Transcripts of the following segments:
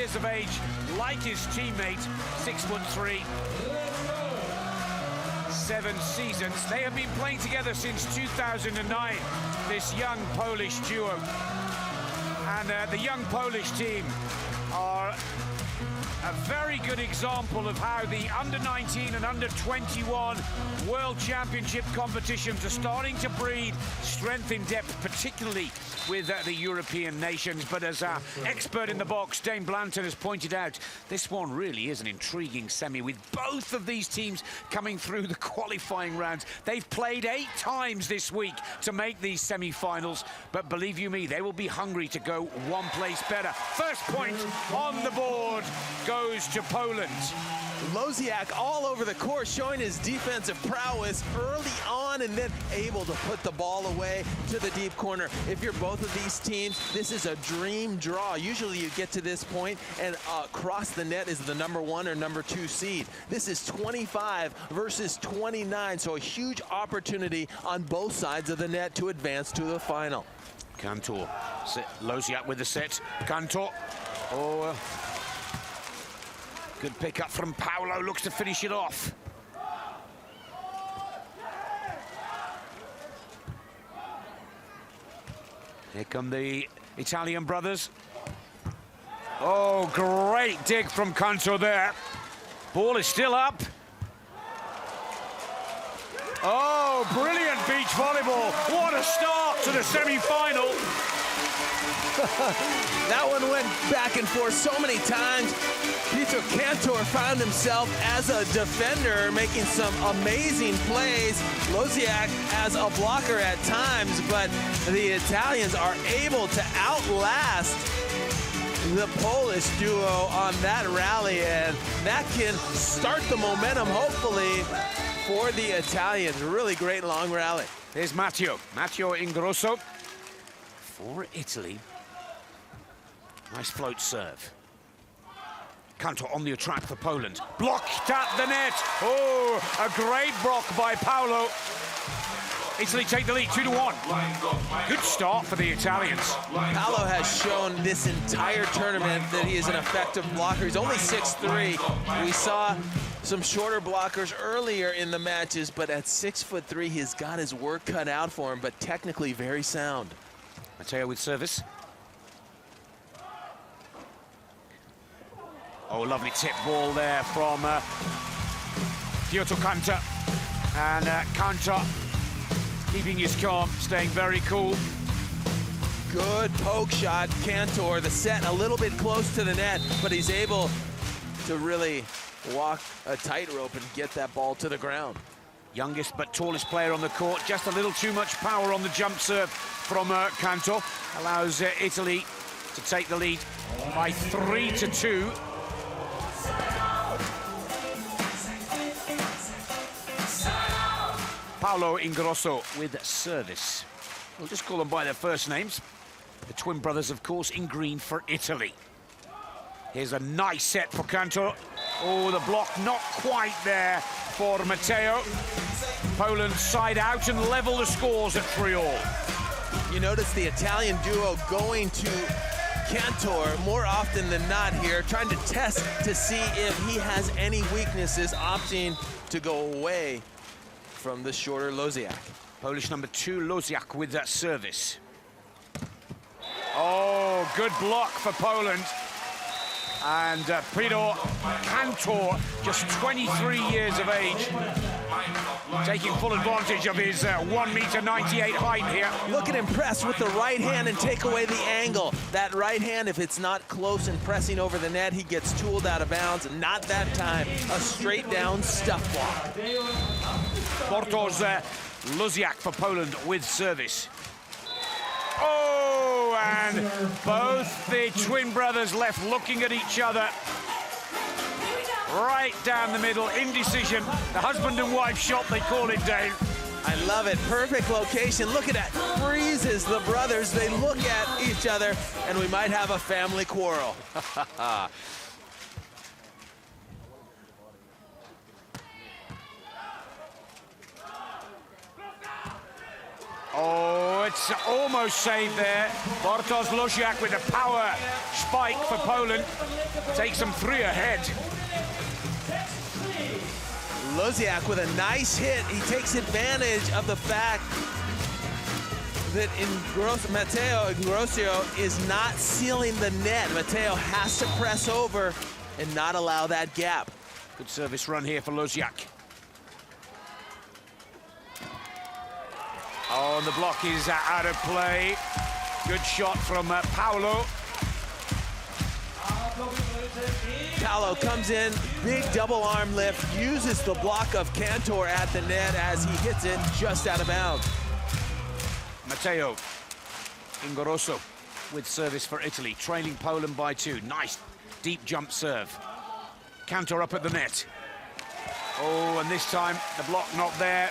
years of age, like his teammate, 6'3". 7 seasons. They have been playing together since 2009, this young Polish duo. And the young Polish team are a very good example of how the under-19 and under-21 World Championship competitions are starting to breed strength in depth, particularly with the European nations. But as our expert in the box, Dane Blanton, has pointed out, this one really is an intriguing semi, with both of these teams coming through the qualifying rounds. They've played 8 times this week to make these semi-finals, but believe you me, they will be hungry to go one place better. First point on the board goes to Poland. Losiak all over the court, showing his defensive prowess early on and then able to put the ball away to the deep corner. If you're both of these teams, this is a dream draw. Usually you get to this point and across the net is the #1 or #2 seed. This is 25 versus 29, so a huge opportunity on both sides of the net to advance to the final. Kantor, Losiak with the set. Kantor, good pick up from Paolo, looks to finish it off. Here come the Italian brothers. Oh, great dig from Kantor there. Ball is still up. Oh, brilliant beach volleyball. What a start to the semi-final. That one went back and forth so many times. Kantor found himself as a defender, making some amazing plays. Losiak as a blocker at times, but the Italians are able to outlast the Polish duo on that rally, and that can start the momentum, hopefully, for the Italians. Really great long rally. Here's M-Ingrosso for Italy. Nice float serve. Kantor on the attack for Poland. Blocked at the net. Oh, a great block by Paolo. Italy take the lead 2-1. Good start for the Italians. Paolo has shown this entire tournament that he is an effective blocker. He's only 6'3". We saw some shorter blockers earlier in the matches, but at 6'3", he's got his work cut out for him, but technically very sound. Matteo with service. Oh, lovely tip ball there from Losiak-Kantor. And Kantor keeping his calm, staying very cool. Good poke shot, Kantor. The set a little bit close to the net, but he's able to really walk a tightrope and get that ball to the ground. Youngest but tallest player on the court, just a little too much power on the jump serve from Kantor. Allows Italy to take the lead by 3-2. Paolo Ingrosso with service. We'll just call them by their first names. The twin brothers, of course, in green for Italy. Here's a nice set for Kantor. Oh, the block not quite there for Matteo. Poland side out and level the scores at 3-all. You notice the Italian duo going to Kantor more often than not here, trying to test to see if he has any weaknesses, opting to go away from the shorter Losiak. Polish #2, Losiak with that service. Oh, good block for Poland. And Kantor, just 23 years of age, taking full advantage of his 1.98 m height here. Look at him press with the right hand and take away the angle. That right hand, if it's not close and pressing over the net, he gets tooled out of bounds. Not that time. A straight down stuff block. Porto's Losiak for Poland with service. Oh, and both the twin brothers left looking at each other. Right down the middle, indecision. The husband and wife shot, they call it, Dave. I love it. Perfect location. Look at that. Freezes the brothers. They look at each other, and we might have a family quarrel. Oh, it's almost saved there. Bartosz Losiak with a power spike for Poland. Takes them 3 ahead. Losiak with a nice hit. He takes advantage of the fact that Matteo Ingrosso is not sealing the net. Matteo has to press over and not allow that gap. Good service run here for Losiak. Oh, and the block is out of play. Good shot from Paolo. Paolo comes in, big double arm lift, uses the block of Kantor at the net as he hits it just out of bounds. Matteo Ingrosso with service for Italy, trailing Poland by 2. Nice deep jump serve. Kantor up at the net. Oh, and this time the block not there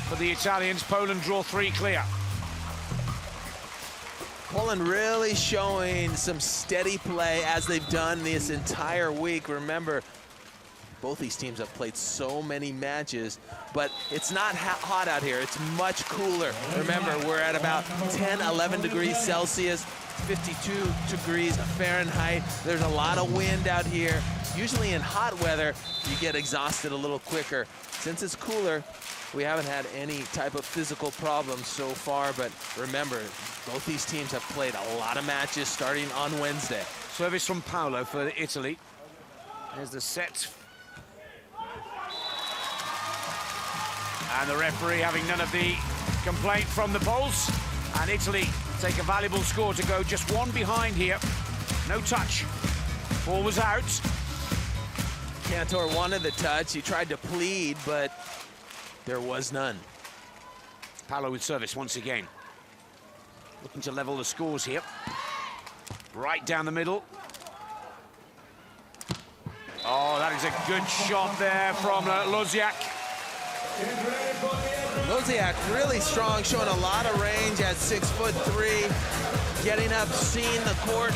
for the Italians. Poland draw 3 clear. Poland really showing some steady play as they've done this entire week. Remember, both these teams have played so many matches, but it's not hot out here. It's much cooler. Remember, we're at about 10, 11 degrees Celsius, 52 degrees Fahrenheit. There's a lot of wind out here. Usually in hot weather, you get exhausted a little quicker. Since it's cooler, we haven't had any type of physical problems so far, but remember, both these teams have played a lot of matches starting on Wednesday. Service from Paolo for Italy. There's the set. And the referee having none of the complaint from the Poles. And Italy take a valuable score to go just 1 behind here. No touch. Ball was out. Kantor wanted the touch. He tried to plead, but there was none. Paolo with service once again. Looking to level the scores here. Right down the middle. Oh, that is a good shot there from Losiak. Losiak really strong, showing a lot of range at 6'3", getting up, seeing the court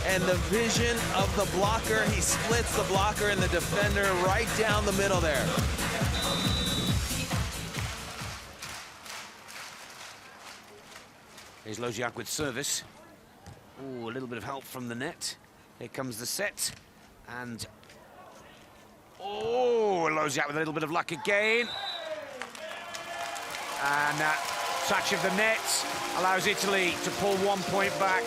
and the vision of the blocker. He splits the blocker and the defender right down the middle there. Here's Losiak with service. Ooh, a little bit of help from the net. Here comes the set. And oh, Losiak with a little bit of luck again. And touch of the net allows Italy to pull 1 point back.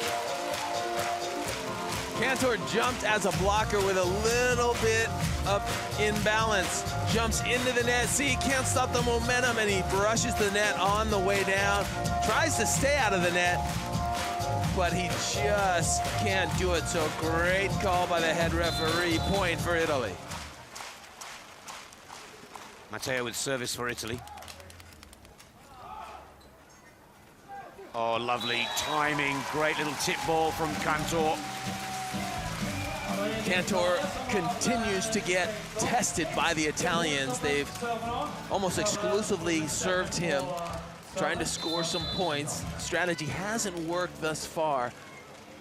Kantor jumped as a blocker with a little bit of imbalance. Jumps into the net. See, he can't stop the momentum, and he brushes the net on the way down. Tries to stay out of the net, but he just can't do it. So great call by the head referee. Point for Italy. Matteo with service for Italy. Oh, lovely timing. Great little tip ball from Kantor. Kantor continues to get tested by the Italians. They've almost exclusively served him, trying to score some points. Strategy hasn't worked thus far,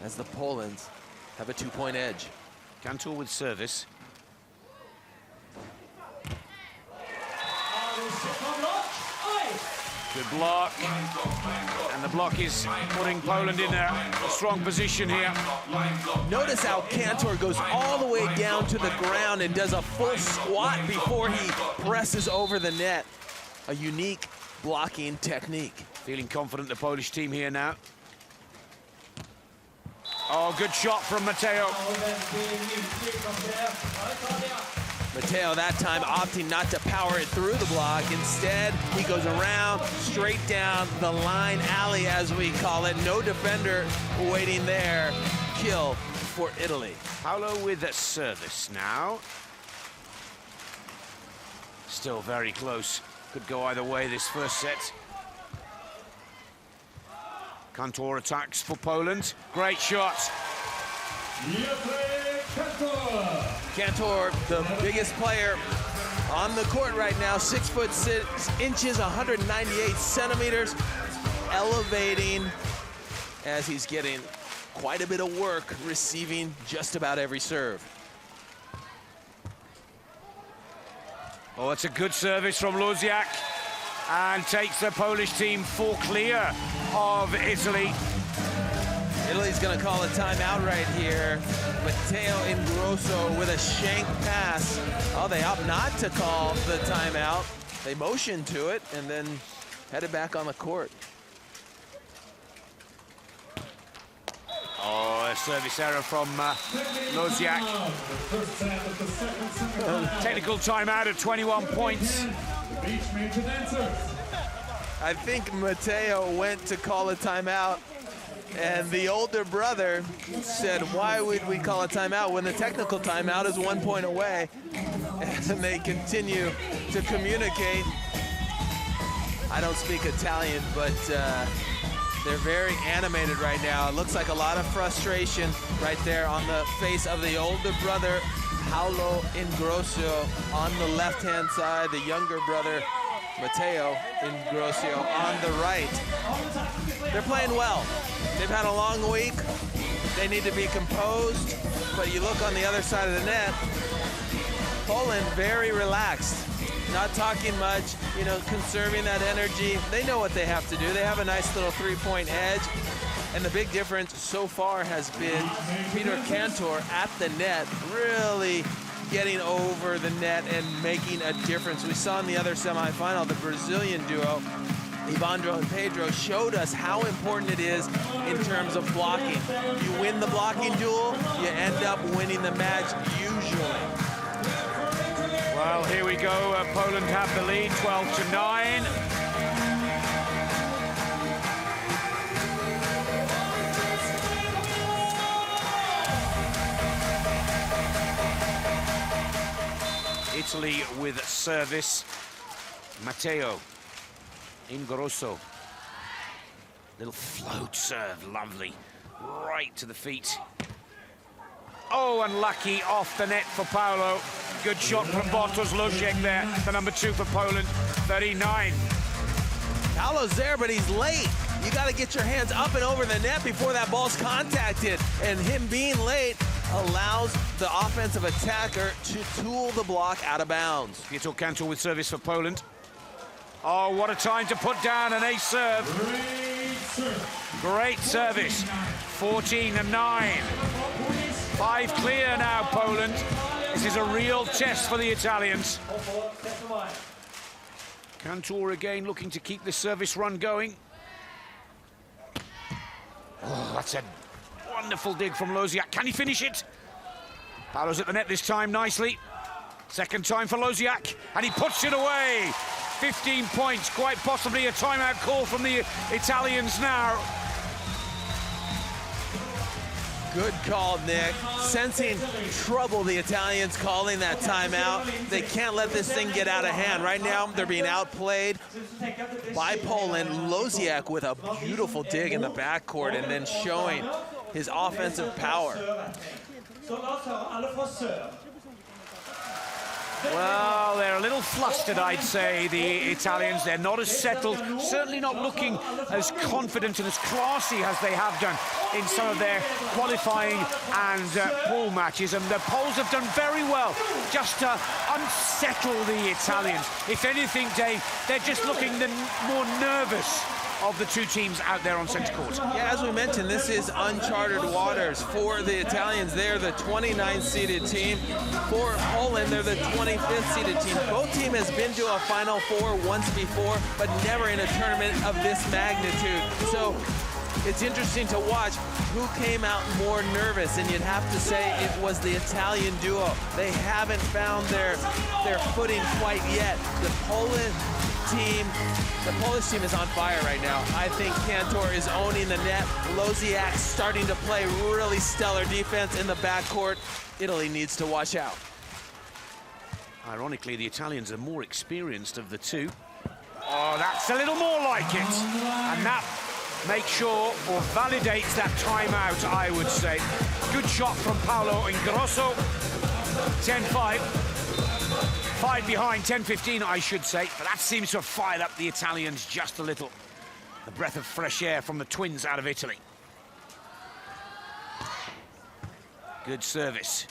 as the Poles have a 2-point edge. Kantor with service. Good block. And the block is putting Poland in a strong position here. Notice how Kantor goes all the way down to the ground and does a full squat before he presses over the net. A unique blocking technique. Feeling confident, the Polish team here now. Oh, good shot from Matteo. Matteo that time opting not to power it through the block. Instead, he goes around, straight down the line alley, as we call it. No defender waiting there. Kill for Italy. Paolo with a service now. Still very close. Could go either way this first set. Kantor attacks for Poland. Great shot. Kantor, the biggest player on the court right now, 6'6" 198 centimeters, elevating as he's getting quite a bit of work, receiving just about every serve. Oh, it's a good service from Losiak. and takes the Polish team 4 clear of Italy. Italy's going to call a timeout right here. M-Ingrosso with a shank pass. Oh, they opt not to call the timeout. They motioned to it and then headed back on the court. Oh, a service error from Losiak. Technical timeout at 21 points. I think Matteo went to call a timeout, and the older brother said, why would we call a timeout when the technical timeout is 1 point away? And they continue to communicate. I don't speak Italian, but they're very animated right now. It looks like a lot of frustration right there on the face of the older brother, M-Ingrosso, on the left-hand side, the younger brother, Matteo M-Ingrosso, on the right. They're playing well. They've had a long week. They need to be composed, but you look on the other side of the net, Poland very relaxed. Not talking much, you know, conserving that energy. They know what they have to do. They have a nice little three-point edge. And the big difference so far has been Cantor at the net, really getting over the net and making a difference. We saw in the other semifinal, the Brazilian duo, Evandro and Pedro, showed us how important it is in terms of blocking. You win the blocking duel, you end up winning the match usually. Well, here we go. Poland have the lead, 12-9. Italy with service. Matteo M-Ingrosso. Little float serve, lovely. Right to the feet. Oh, unlucky off the net for Paolo. Good shot from Bartosz Losiak there, the number 2 for Poland, 39. Paolo's there, but he's late. You got to get your hands up and over the net before that ball's contacted. And him being late allows the offensive attacker to tool the block out of bounds. Losiak-Kantor with service for Poland. Oh, what a time to put down an ace serve. Great service. 14-9. 5 clear now, Poland. This is a real test for the Italians. Kantor again looking to keep the service run going. Oh, that's a wonderful dig from Losiak. Can he finish it? Paolo's at the net this time nicely. Second time for Losiak, and he puts it away. 15 points, quite possibly a timeout call from the Italians now. Good call, Nick. Sensing trouble, the Italians calling that timeout. They can't let this thing get out of hand. Right now, they're being outplayed by Poland. Losiak with a beautiful dig in the backcourt and then showing his offensive power. Well, they're a little flustered, I'd say, the Italians. They're not as settled, certainly not looking as confident and as classy as they have done in some of their qualifying and pool matches. And the Poles have done very well just to unsettle the Italians. If anything, Dave, they're just looking more nervous of the two teams out there on centre court. Yeah, as we mentioned, this is uncharted waters for the Italians. They're the 29th seeded team. For Poland, they're the 25th seeded team. Both teams has been to a Final Four once before, but never in a tournament of this magnitude. So it's interesting to watch who came out more nervous, and you'd have to say it was the Italian duo. They haven't found their footing quite yet. The Polish team is on fire right now. I think Kantor is owning the net. Losiak starting to play really stellar defense in the backcourt. Italy needs to watch out. Ironically, the Italians are more experienced of the two. Oh, that's a little more like it. And that makes sure or validates that timeout, I would say. Good shot from Paolo M-Ingrosso. 10-5. 5 behind, 10-15, I should say. But that seems to have fired up the Italians just a little. A breath of fresh air from the twins out of Italy. Good service.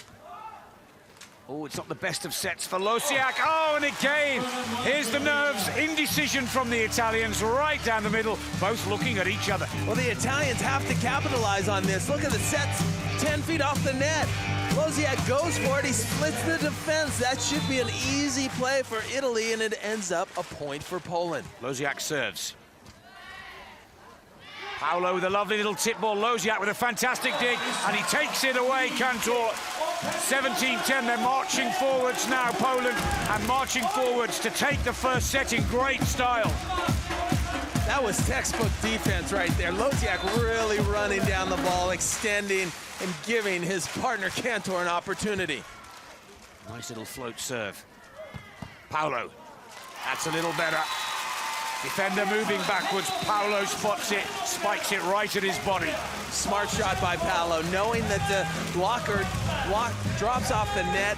Oh, it's not the best of sets for Losiak. Oh, and again, here's the nerves, indecision from the Italians right down the middle, both looking at each other. Well, the Italians have to capitalize on this. Look at the sets, 10 feet off the net. Losiak goes for it, he splits the defense. That should be an easy play for Italy, and it ends up a point for Poland. Losiak serves. Paolo with a lovely little tip ball. Losiak with a fantastic dig, and he takes it away, Kantor. 17-10, they're marching forwards now, Poland, and marching forwards to take the first set in great style. That was textbook defense right there. Losiak really running down the ball, extending and giving his partner Kantor an opportunity. Nice little float serve. Paolo, that's a little better. Defender moving backwards, Paolo spots it, spikes it right at his body. Smart shot by Paolo, knowing that the blocker drops off the net.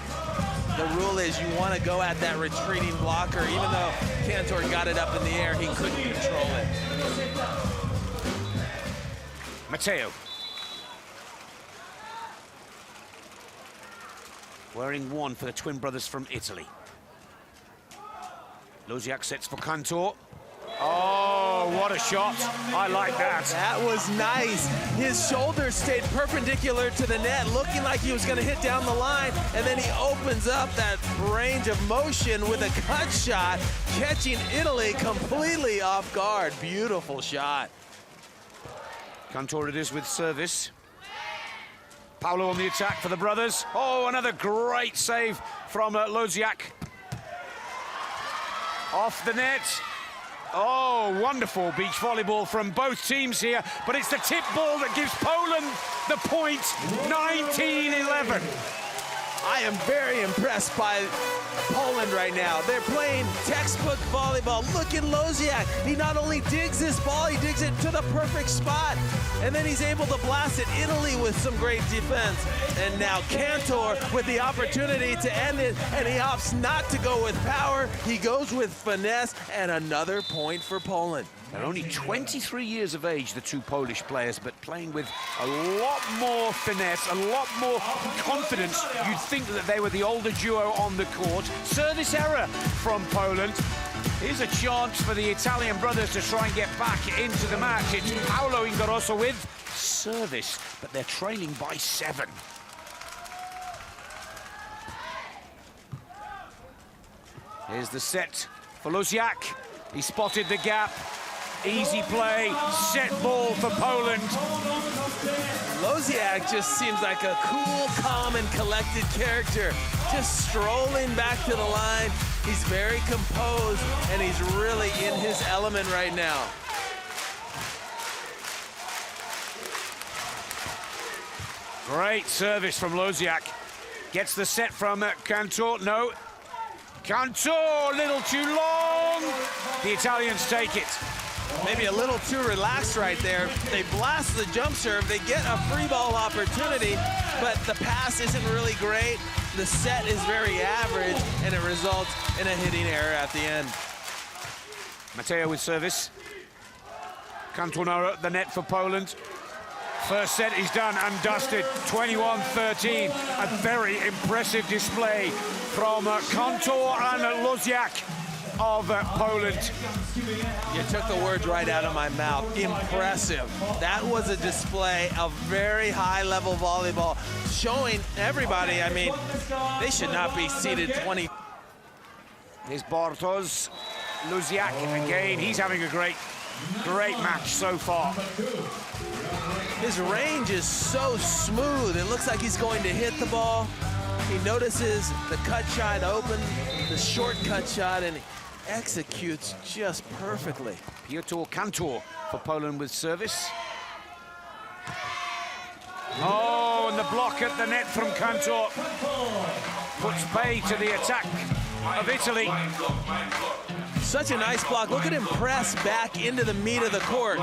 The rule is you want to go at that retreating blocker. Even though Kantor got it up in the air, he couldn't control it. Matteo. Wearing one for the twin brothers from Italy. Losiak sets for Kantor. Oh, what a shot. I like that. That was nice. His shoulders stayed perpendicular to the net, looking like he was going to hit down the line, and then he opens up that range of motion with a cut shot, catching Italy completely off guard. Beautiful shot. Kantor it is with service. Paolo on the attack for the brothers. Oh, another great save from Losiak. Off the net. Oh, wonderful beach volleyball from both teams here, but it's the tip ball that gives Poland the point, 19-11. I am very impressed by Poland right now. They're playing textbook volleyball. Look at Losiak. He not only digs this ball, he digs it to the perfect spot, and then he's able to blast it. Italy with some great defense. And now Kantor with the opportunity to end it, and he opts not to go with power. He goes with finesse, and another point for Poland. They're only 23 years of age, the two Polish players, but playing with a lot more finesse, a lot more confidence. You'd think that they were the older duo on the court. Service error from Poland. Here's a chance for the Italian brothers to try and get back into the match. It's M-Ingrosso with service, but they're trailing by 7. Here's the set for Losiak. He spotted the gap. Easy play, set ball for Poland. Losiak just seems like a cool, calm, and collected character. Just strolling back to the line. He's very composed, and he's really in his element right now. Great service from Losiak. Gets the set from Kantor. No. Kantor, a little too long. The Italians take it. Maybe a little too relaxed right there. They blast the jump serve. They get a free ball opportunity, but the pass isn't really great. The set is very average, and it results in a hitting error at the end. Matteo with service. Kantor now at the net for Poland. First set is done and dusted, 21-13. A very impressive display from Kantor and Losiak of Poland. You took the words right out of my mouth. Impressive. That was a display of very high-level volleyball, showing everybody, I mean, they should not be seated 20. Here's Bartos. Losiak again. He's having a great match so far. His range is so smooth. It looks like he's going to hit the ball. He notices the cut shot open, the short cut shot, and he executes just perfectly. Piotr Kantor for Poland with service. Oh, and the block at the net from Kantor puts pay to the attack of Italy. Such a nice block. Look at him press back into the meat of the court,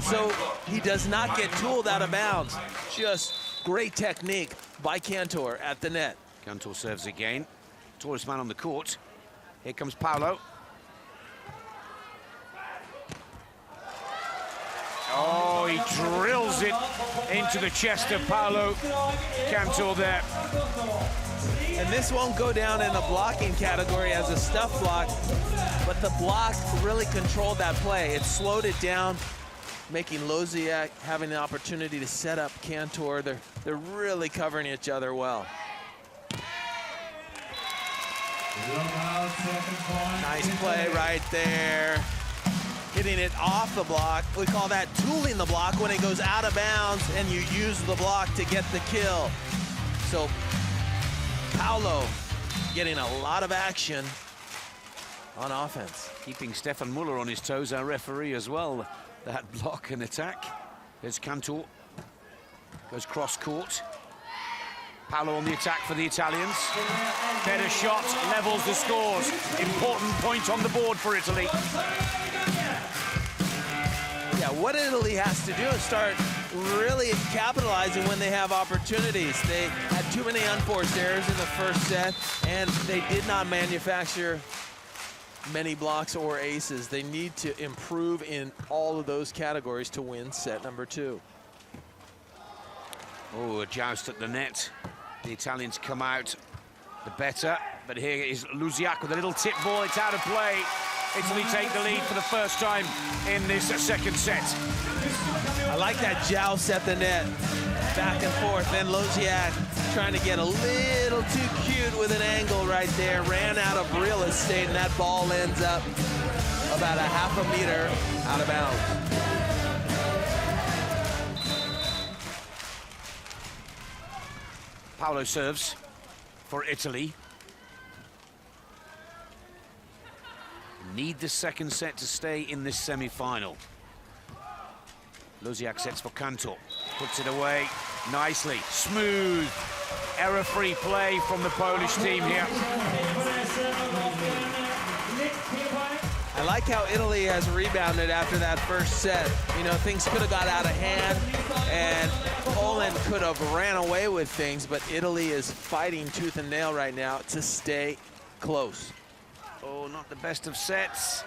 so he does not get tooled out of bounds. Just great technique by Kantor at the net. Kantor serves again. Tallest man on the court. Here comes Paolo. Oh, he drills it into the chest of Paolo Kantor there. And this won't go down in the blocking category as a stuff block, but the block really controlled that play. It slowed it down, making Losiak having the opportunity to set up Kantor. They're really covering each other well. Nice play right there. Hitting it off the block. We call that tooling the block when it goes out of bounds and you use the block to get the kill. So Paolo getting a lot of action on offense. Keeping Stefan Muller on his toes, our referee as well. That block and attack. There's Kantor. Goes cross court. Paolo on the attack for the Italians. Better shot, levels the scores. Important point on the board for Italy. Yeah, what Italy has to do is start really capitalizing when they have opportunities. They had too many unforced errors in the first set, and they did not manufacture many blocks or aces. They need to improve in all of those categories to win set number 2. Oh, a joust at the net. The Italians come out the better, but here is Losiak with a little tip ball. It's out of play. Italy take the lead for the first time in this second set. I like that joust at the net, back and forth. Then Losiak trying to get a little too cute with an angle right there. Ran out of real estate, and that ball ends up about a half a meter out of bounds. Paolo serves for Italy. Need the second set to stay in this semi-final. Losiak sets for Kantor. Puts it away nicely. Smooth, error-free play from the Polish team here. I like how Italy has rebounded after that first set. You know, things could have got out of hand, and Poland could have ran away with things, but Italy is fighting tooth and nail right now to stay close. Oh, not the best of sets.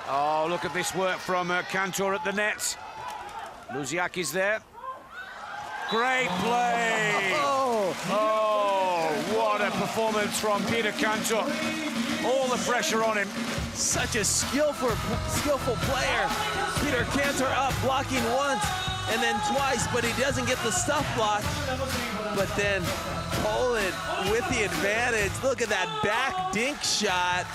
Oh, look at this work from Kantor at the net. Losiak is there. Great play. Oh, what a performance from Peter Kantor. All the pressure on him. Such a skillful player. Peter Kantor up, blocking once and then twice, but he doesn't get the stuff block. But then Poland with the advantage. Look at that back dink shot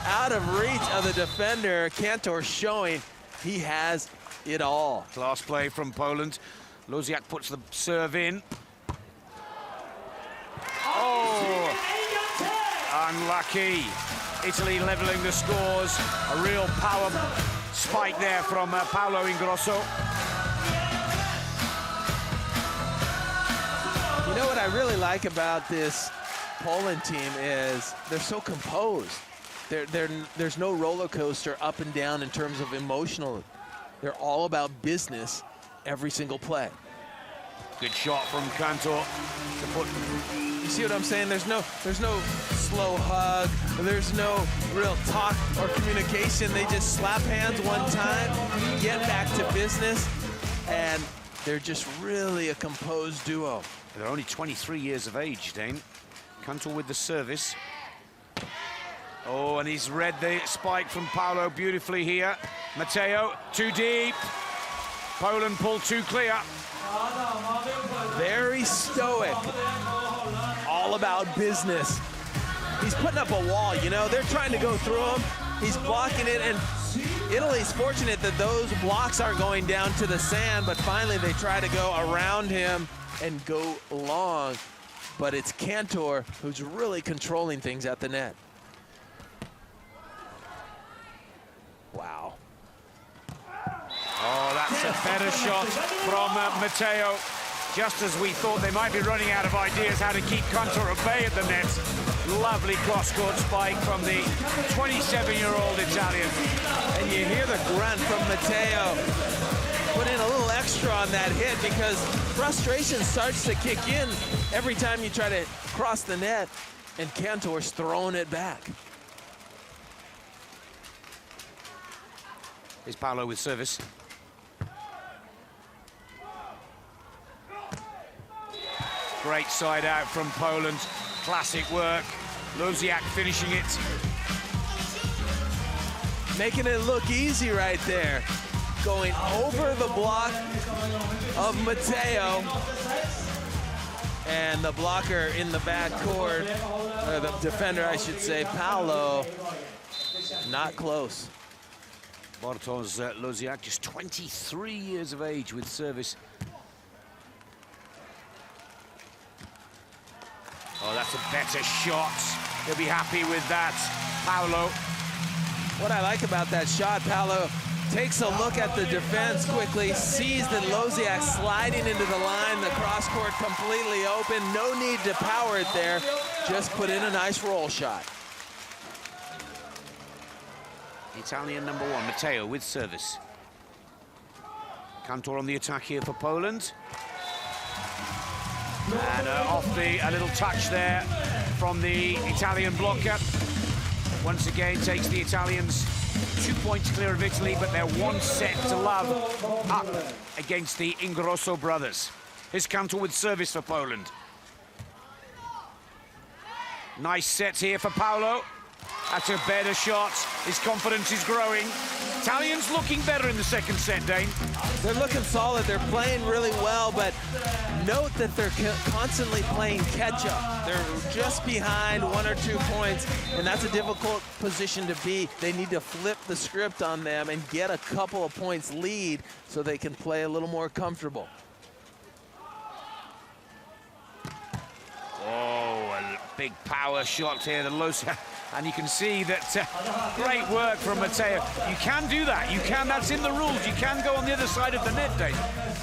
out of reach of the defender. Kantor showing he has it all. Class play from Poland. Losiak puts the serve in. Oh, unlucky. Italy leveling the scores. A real power spike there from Paolo Ingrosso. You know what I really like about this Poland team is they're so composed. There's no roller coaster up and down in terms of emotional. They're all about business every single play. Good shot from Kantor to put. You see what I'm saying? There's no slow hug. There's no real talk or communication. They just slap hands one time, get back to business, and they're just really a composed duo. They're only 23 years of age, Dane. Kantor with the service. Oh, and he's read the spike from Paolo beautifully here. Matteo, too deep. Poland pulled too clear. Very stoic. All about business. He's putting up a wall, you know. They're trying to go through him. He's blocking it, and Italy's fortunate that those blocks aren't going down to the sand, but finally they try to go around him and go long. But it's Kantor who's really controlling things at the net. Wow. Oh, that's a better shot from Matteo. Just as we thought they might be running out of ideas how to keep Kantor at bay at the net. Lovely cross-court spike from the 27-year-old Italian. And you hear the grunt from Matteo. Put in a little extra on that hit because frustration starts to kick in every time you try to cross the net, and Kantor's throwing it back. Here's Paolo with service. Great side out from Poland. Classic work. Losiak finishing it. Making it look easy right there. Going over the block of Matteo. And the blocker in the backcourt, or the defender, I should say, Paolo, not close. Bartosz Losiak, just 23 years of age with service. Oh, that's a better shot. He'll be happy with that, Paolo. What I like about that shot, Paolo takes a look at the defense quickly, sees that Losiak sliding into the line, the cross court completely open, no need to power it there, just put in a nice roll shot. Italian number 1, Matteo with service. Kantor on the attack here for Poland. And off a little touch there from the Italian blocker. Once again takes the Italians 2 points clear of Italy, but they're 1 set to love up against the M-Ingrosso brothers. Here's Kantor with service for Poland. Nice set here for Paolo. That's a better shot. His confidence is growing. Italians looking better in the second set, Dane. They're looking solid. They're playing really well, but note that they're constantly playing catch-up. They're just behind 1 or 2 points, and that's a difficult position to be. They need to flip the script on them and get a couple of points lead so they can play a little more comfortable. Oh, a big power shot here, the Losiak. And you can see that great work from Matteo. You can do that. You can. That's in the rules. You can go on the other side of the net, Dave.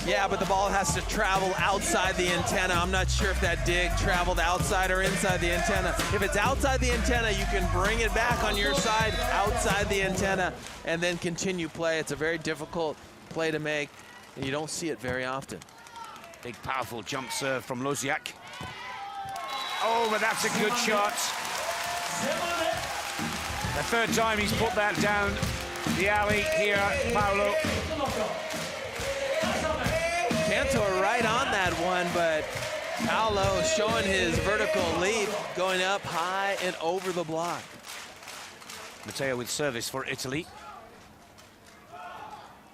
Yeah, but the ball has to travel outside the antenna. I'm not sure if that dig traveled outside or inside the antenna. If it's outside the antenna, you can bring it back on your side, outside the antenna, and then continue play. It's a very difficult play to make, and you don't see it very often. Big, powerful jump serve from Losiak. Oh, but that's a good shot. The third time he's put that down the alley here, Paolo. Kantor right on that one, but Paolo showing his vertical leap, going up high and over the block. Matteo with service for Italy.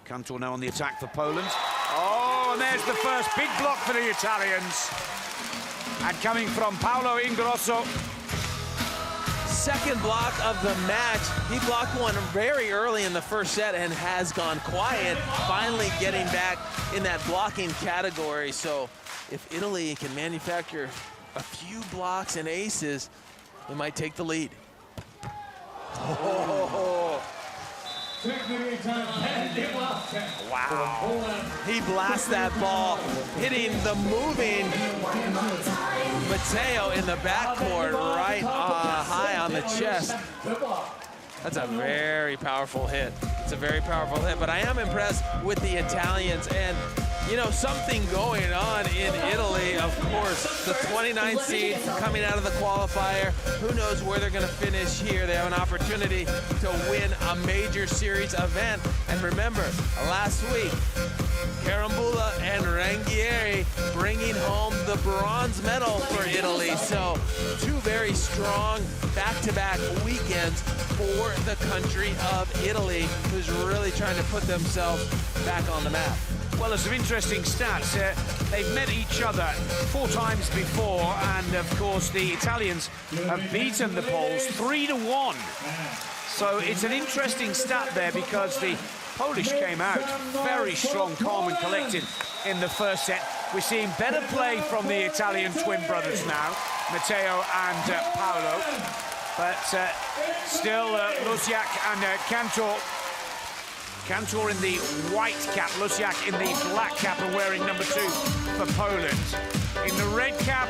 Kantor now on the attack for Poland. Oh, and there's the first big block for the Italians. And coming from Paolo M-Ingrosso. Second block of the match. He blocked one very early in the first set and has gone quiet, finally getting back in that blocking category. So if Italy can manufacture a few blocks and aces, they might take the lead. Oh. Wow. He blasts that ball, hitting the moving Matteo in the backcourt right high on the chest. That's a very powerful hit. It's a very powerful hit, but I am impressed with the Italians. And, you know, something going on in Italy, of course. The 29th seed coming out of the qualifier. Who knows where they're going to finish here. They have an opportunity to win a major series event. And remember, last week, Carambula and Rangieri bringing home the bronze medal for Italy. So 2 very strong back-to-back weekends for the country of Italy, who's really trying to put themselves back on the map. Well, there's some interesting stats. They've met each other 4 times before, and of course the Italians have beaten the Poles 3-1. So it's an interesting stat there because the Polish came out very strong, calm and collected in the first set. We're seeing better play from the Italian twin brothers now, Matteo and Paolo. But still, Losiak and Kantor. Kantor in the white cap, Losiak in the black cap and wearing number 2 for Poland. In the red cap,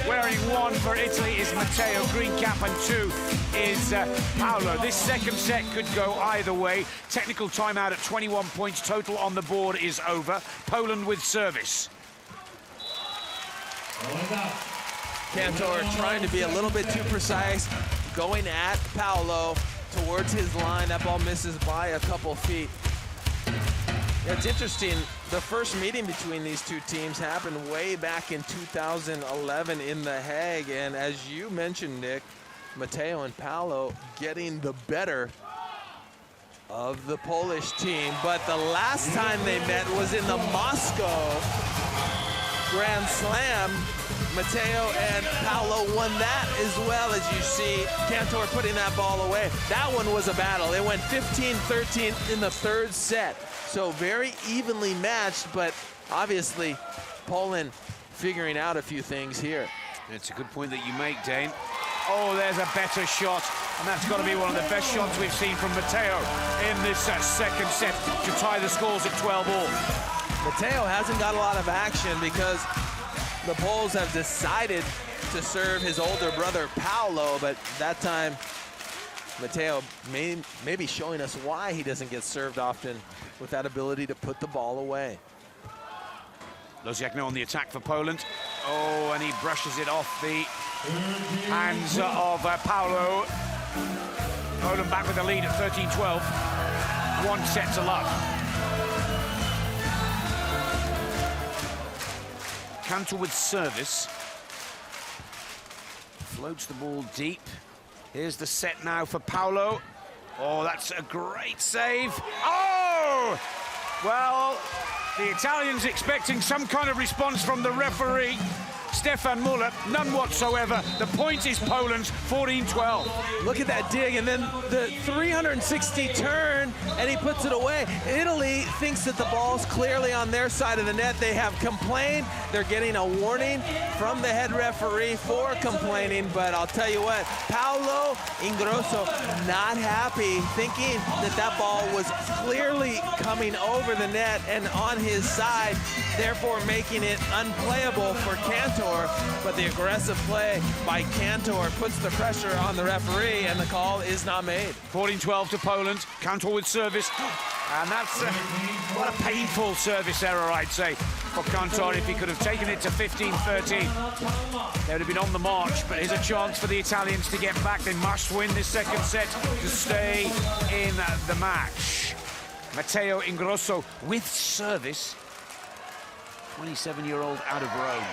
wearing 1 for Italy is Matteo, green cap, and 2 is Paolo. This second set could go either way. Technical timeout at 21 points. Total on the board is over. Poland with service. Kantor trying to be a little bit too precise, going at Paolo towards his line. That ball misses by a couple feet. Yeah, it's interesting. The first meeting between these two teams happened way back in 2011 in The Hague, and as you mentioned, Nick, Matteo and Paolo getting the better of the Polish team, but the last time they met was in the Moscow Grand Slam. Matteo and Paolo won that as well, as you see Kantor putting that ball away. That one was a battle. It went 15-13 in the third set. So very evenly matched, but obviously Poland figuring out a few things here. It's a good point that you make, Dane. Oh, there's a better shot, and that's got to be one of the best shots we've seen from Matteo in this second set to tie the scores at 12-all. Matteo hasn't got a lot of action because the Poles have decided to serve his older brother Paolo, but that time Matteo may be showing us why he doesn't get served often with that ability to put the ball away. Losiak now on the attack for Poland. Oh, and he brushes it off the hands of Paolo. Poland back with the lead at 13-12. 1 set to love. Kantor with service. Floats the ball deep. Here's the set now for Paolo. Oh, that's a great save. Oh! Well, the Italians expecting some kind of response from the referee, Stefan Muller. None whatsoever. The point is Poland's, 14-12. Look at that dig, and then the 360 turn, and he puts it away. Italy thinks that the ball's clearly on their side of the net. They have complained. They're getting a warning from the head referee for complaining, but I'll tell you what, Paolo M-Ingrosso not happy, thinking that that ball was clearly coming over the net and on his side, therefore making it unplayable for Kantor. But the aggressive play by Kantor puts the pressure on the referee, and the call is not made. 14-12 to Poland. Kantor with service, and that's what a painful service error, I'd say, for Kantor. If he could have taken it to 15-13, they would have been on the march. But here's a chance for the Italians to get back. They must win this second set to stay in the match. Matteo M-Ingrosso with service. 27-year-old out of Rome.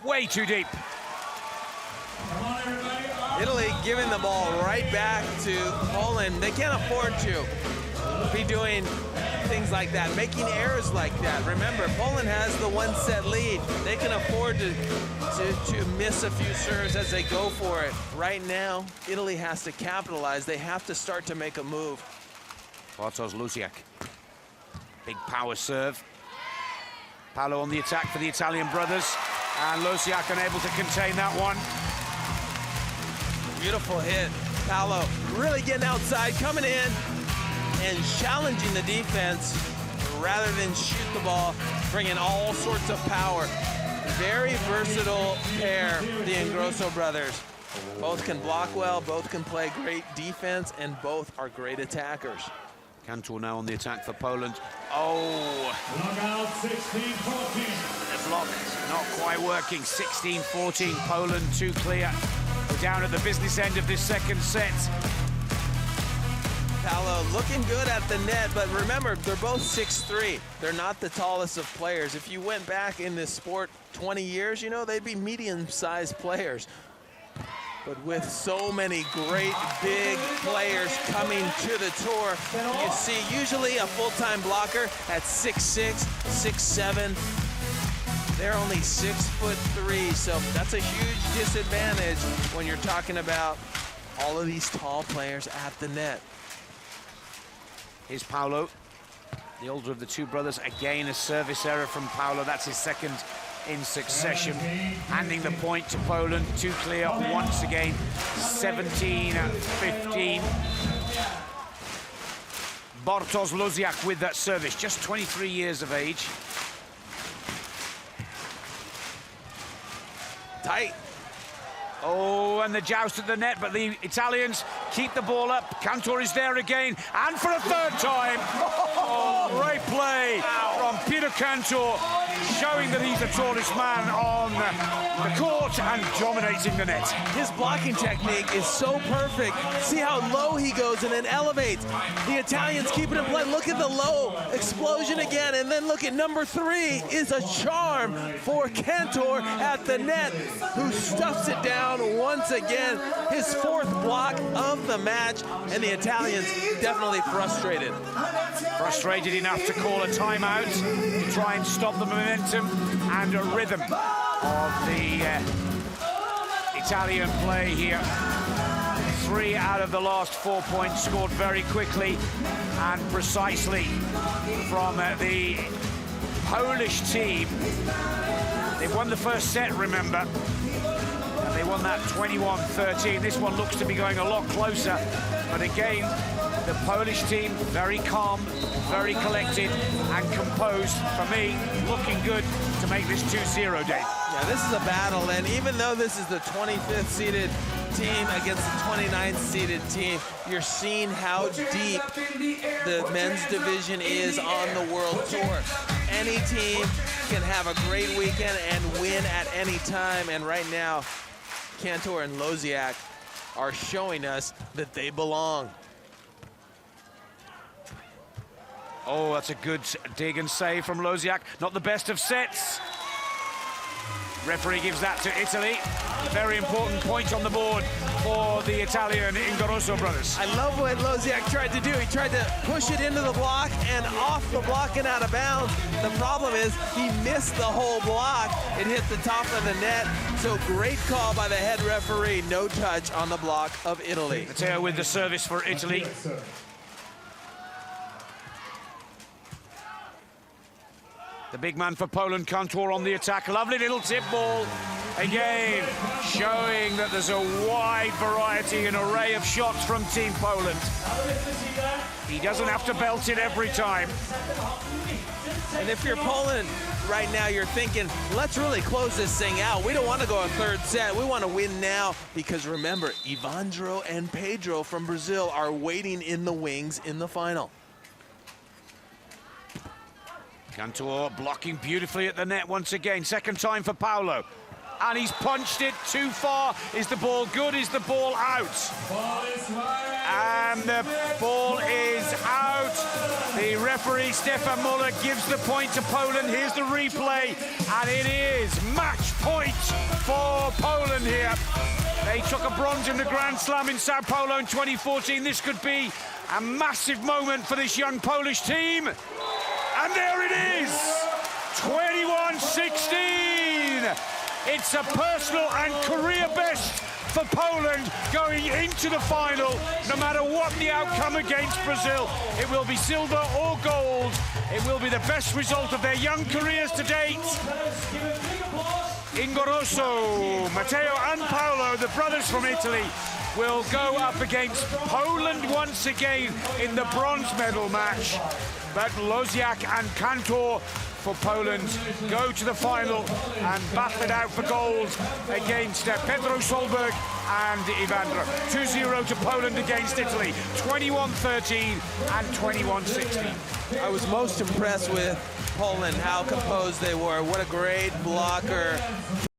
Way too deep. Italy giving the ball right back to Poland. They can't afford to be doing things like that, making errors like that. Remember, Poland has the 1-set lead. They can afford to miss a few serves as they go for it. Right now, Italy has to capitalize. They have to start to make a move. Bartosz Losiak. Big power serve. Paolo on the attack for the Italian brothers. And Losiak unable to contain that one. Beautiful hit. Paolo really getting outside, coming in and challenging the defense rather than shoot the ball, bringing all sorts of power. Very versatile pair, the M-Ingrosso brothers. Both can block well, both can play great defense, and both are great attackers. Kantor now on the attack for Poland. Oh! Knockout 16-14. The block not quite working. 16-14. Poland too clear. We're down at the business end of this second set. Paolo looking good at the net, but remember, they're both 6'3". They're not the tallest of players. If you went back in this sport 20 years, you know, they'd be medium-sized players. But with so many great big players coming to the tour, you see usually a full-time blocker at 6'6", 6'7". They're only 6'3", so that's a huge disadvantage when you're talking about all of these tall players at the net. Here's Paolo, the older of the two brothers. Again, a service error from Paolo. That's his second in succession. Handing the point to Poland. Too clear once again. 17-15. Bartosz Losiak with that service. Just 23 years of age. Tight. Oh, and the joust at the net, but the Italians keep the ball up. Kantor is there again, and for a third time. Oh, great play from Peter Kantor. showing that he's the tallest man on the court and dominating the net. His blocking technique is so perfect. See how low he goes and then elevates. The Italians keep it in play. Look at the low explosion again, and then look at number 3 is a charm for Kantor at the net, who stuffs it down once again. His 4th block of the match, and the Italians definitely frustrated. Frustrated enough to call a timeout to try and stop the momentum and a rhythm of the Italian play here. 3 out of the last 4 points scored very quickly and precisely from the Polish team. They won the first set, remember, and they won that 21-13. This one looks to be going a lot closer, but again, the Polish team very calm, very collected and composed. For me, looking good to make this 2-0, Dave. Yeah, this is a battle, and even though this is the 25th seeded team against the 29th seeded team, you're seeing how deep the men's division is on the World Tour. Any team can have a great weekend and win at any time, and right now, Kantor and Losiak are showing us that they belong. Oh, that's a good dig and save from Losiak. Not the best of sets. Referee gives that to Italy. Very important point on the board for the Italian M-Ingrosso brothers. I love what Losiak tried to do. He tried to push it into the block and off the block and out of bounds. The problem is he missed the whole block. It hit the top of the net. So great call by the head referee. No touch on the block of Italy. Matteo with the service for Italy. The big man for Poland, Kantor on the attack. Lovely little tip ball. Again, showing that there's a wide variety and array of shots from Team Poland. He doesn't have to belt it every time. And if you're Poland right now, you're thinking, let's really close this thing out. We don't want to go a 3rd set. We want to win now, because remember, Evandro and Pedro from Brazil are waiting in the wings in the final. Kantor blocking beautifully at the net once again. Second time for Paolo. And he's punched it too far. Is the ball good? Is the ball out? And the ball is out. The referee, Stefan Muller, gives the point to Poland. Here's the replay. And it is match point for Poland here. They took a bronze in the Grand Slam in Sao Paulo in 2014. This could be a massive moment for this young Polish team. And there it is, 21-16. It's a personal and career best for Poland going into the final. No matter what the outcome against Brazil, it will be silver or gold. It will be the best result of their young careers to date. M-Ingrosso, Matteo and Paolo, the brothers from Italy, will go up against Poland once again in the bronze medal match. But Losiak and Kantor for Poland go to the final and battle it out for gold against Pedro Solberg and Evandro. 2-0 to Poland against Italy, 21-13 and 21-16. I was most impressed with Poland, how composed they were. What a great blocker.